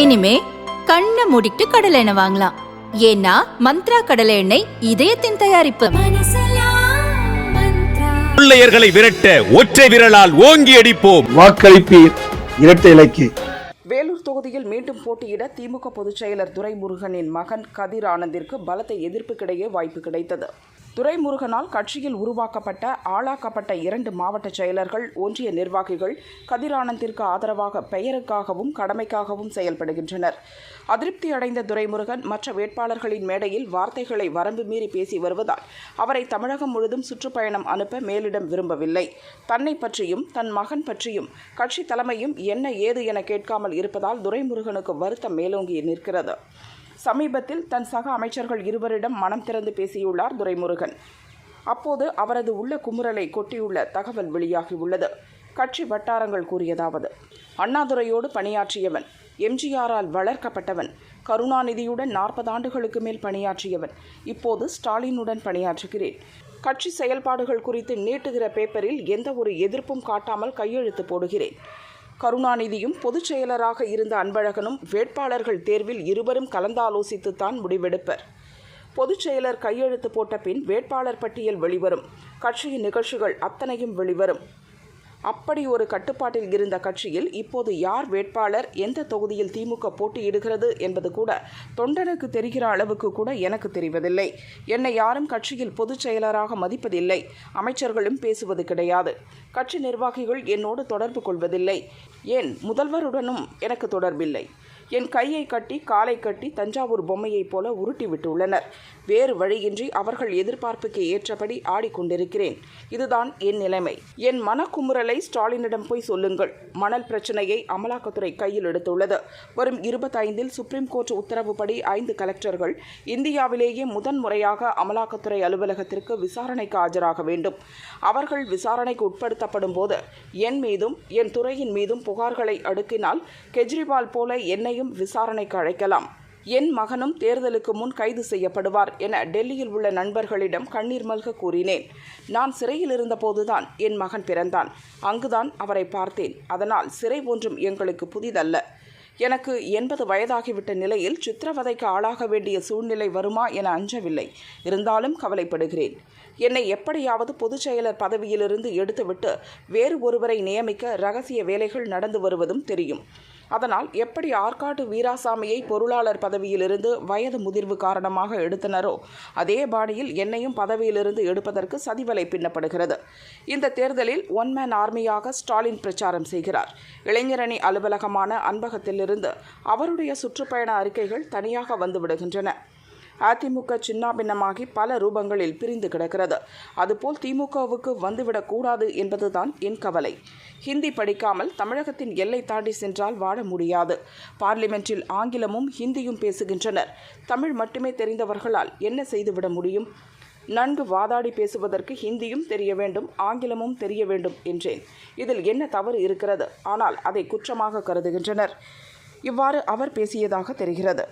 இனிமே கண்ணை மூடிட்டு கடலை எண்ணெய் வாங்கலாம். ஏன்னா மந்த்ரா கடலை எண்ணெய் இதயத்தின் தயாரிப்பு. பிள்ளையர்களை விரட்ட ஒற்றை விரலால் ஓங்கி அடிப்போம். வாக்களிப்பீர் இரட்டை இலக்கு. வேலூர் தொகுதியில் மீண்டும் போட்டியிட திமுக பொதுச் செயலர் துரைமுருகனின் மகன் கதிர் ஆனந்திற்கு பலத்த எதிர்ப்புக்கிடையே வாய்ப்பு கிடைத்தது. துரைமுருகனால் கட்சியில் உருவாக்கப்பட்ட ஆளாக்கப்பட்ட 2 மாவட்ட செயலர்கள், ஒன்றிய நிர்வாகிகள் கதிர் ஆனந்திற்கு ஆதரவாக பெயருக்காகவும் கடமைக்காகவும் செயல்படுகின்றனர். அதிருப்தி அடைந்த துரைமுருகன் மற்ற வேட்பாளர்களின் மேடையில் வார்த்தைகளை வரம்பு மீறி பேசி வருவதால் அவரை தமிழகம் முழுதும் சுற்றுப்பயணம் அனுப்ப மேலிடம் விரும்பவில்லை. தன்னை பற்றியும் தன் மகன் பற்றியும் கட்சி தலைமையும் என்ன ஏது என கேட்காமல் இருப்பதால் துரைமுருகனுக்கு வருத்தம் மேலோங்கி நிற்கிறது. சமீபத்தில் தன் சக அமைச்சர்கள் 2 மனம் திறந்து பேசியுள்ளார் துரைமுருகன். அப்போது அவரது உள்ள குமுறலை கொட்டியுள்ள தகவல் வெளியாகியுள்ளது. கட்சி வட்டாரங்கள் கூறியதாவது: அண்ணாதுரையோடு பணியாற்றியவன், எம்ஜிஆரால் வளர்க்கப்பட்டவன், கருணாநிதியுடன் 40 ஆண்டுகளுக்கு மேல் பணியாற்றியவன், இப்போது ஸ்டாலினுடன் பணியாற்றுகிறேன். கட்சி செயல்பாடுகள் குறித்து நீட்டுகிற பேப்பரில் எந்த ஒரு எதிர்ப்பும் காட்டாமல் கையெழுத்து போடுகிறேன். கருணாநிதியும் பொதுச் செயலராக இருந்த அன்பழகனும் வேட்பாளர்கள் தேர்வில் இருவரும் கலந்தாலோசித்துத்தான் முடிவெடுப்பர். பொதுச் செயலர் கையெழுத்து போட்ட பின் வேட்பாளர் பட்டியல் வெளிவரும். கட்சியின் நிகழ்ச்சிகள் அத்தனையும் வெளிவரும். அப்படி ஒரு கட்டுப்பாட்டில் இருந்த கட்சியில் இப்போது யார் வேட்பாளர், எந்த தொகுதியில் திமுக போட்டியிடுகிறது என்பது கூட தொண்டனுக்கு தெரிகிற அளவுக்கு கூட எனக்கு தெரிவதில்லை. என்னை யாரும் கட்சியில் பொதுச் செயலராக மதிப்பதில்லை. அமைச்சர்களும் பேசுவது கிடையாது. கட்சி நிர்வாகிகள் என்னோடு தொடர்பு கொள்வதில்லை. ஏன் முதல்வருடனும் எனக்கு தொடர்பில்லை. என் கையை கட்டி காலை கட்டி தஞ்சாவூர் பொம்மையைப் போல உருட்டி விட்டுள்ளனர். வேறு வழியின்றி அவர்கள் எதிர்பார்ப்புக்கு ஏற்றபடி ஆடிக்கொண்டிருக்கிறேன். இதுதான் என் நிலைமை. என் மனக்குமுறலை ஸ்டாலினிடம் போய் சொல்லுங்கள். மணல் பிரச்சனையை அமலாக்கத்துறை கையில் எடுத்துள்ளது. வரும் 25இல் சுப்ரீம் கோர்ட் உத்தரவுப்படி 5 கலெக்டர்கள் இந்தியாவிலேயே முதன்முறையாக அமலாக்கத்துறை அலுவலகத்திற்கு விசாரணைக்கு ஆஜராக வேண்டும். அவர்கள் விசாரணைக்கு உட்படுத்தப்படும் போது என் மீதும் என் துறையின் மீதும் புகார்களை அடுக்கினால் கெஜ்ரிவால் போல என்னையும் விசாரணைக்கு அழைக்கலாம். என் மகனும் தேர்தலுக்கு முன் கைது செய்யப்படுவார் என டெல்லியில் உள்ள நண்பர்களிடம் கண்ணீர் மல்க கூறினேன். நான் சிறையில் இருந்தபோதுதான் என் மகன் பிறந்தான். அங்குதான் அவரை பார்த்தேன். அதனால் சிறை ஒன்றும் எங்களுக்கு புதிதல்ல. எனக்கு 80 வயதாகிவிட்ட நிலையில் சித்திரவதைக்கு ஆளாக வேண்டிய சூழ்நிலை வருமா என அஞ்சவில்லை. இருந்தாலும் கவலைப்படுகிறேன். என்னை எப்படியாவது பொதுச் செயலர் பதவியிலிருந்து எடுத்துவிட்டு வேறு ஒருவரை நியமிக்க ரகசிய வேலைகள் நடந்து வருவதும் தெரியும். அதனால் எப்படி ஆற்காட்டு வீராசாமியை பொருளாளர் பதவியிலிருந்து வயது முதிர்வு காரணமாக எடுத்தனரோ அதே பாணியில் என்னையும் பதவியிலிருந்து எடுப்பதற்கு சதிவலை பின்னப்படுகிறது. இந்த தேர்தலில் 1 மேன் ஆர்மியாக ஸ்டாலின் பிரச்சாரம் செய்கிறார். இளைஞரணி அலுவலகமான அன்பகத்திலிருந்து அவருடைய சுற்றுப்பயண அறிக்கைகள் தனியாக வந்துவிடுகின்றன. அதிமுக சின்னாபின்னமாகி பல ரூபங்களில் பிரிந்து கிடக்கிறது. அதுபோல் திமுகவுக்கு வந்துவிடக்கூடாது என்பதுதான் என் கவலை. ஹிந்தி படிக்காமல் தமிழகத்தின் எல்லை தாண்டி சென்றால் வாழ முடியாது. பார்லிமென்ட்டில் ஆங்கிலமும் ஹிந்தியும் பேசுகின்றனர். தமிழ் மட்டுமே தெரிந்தவர்களால் என்ன செய்துவிட முடியும்? நன்கு வாதாடி பேசுவதற்கு ஹிந்தியும் தெரிய வேண்டும், ஆங்கிலமும் தெரிய வேண்டும் என்றேன். இதில் என்ன தவறு இருக்கிறது? ஆனால் அதை குற்றமாக கருதுகின்றனர். இவ்வாறு அவர் பேசியதாக தெரிகிறது.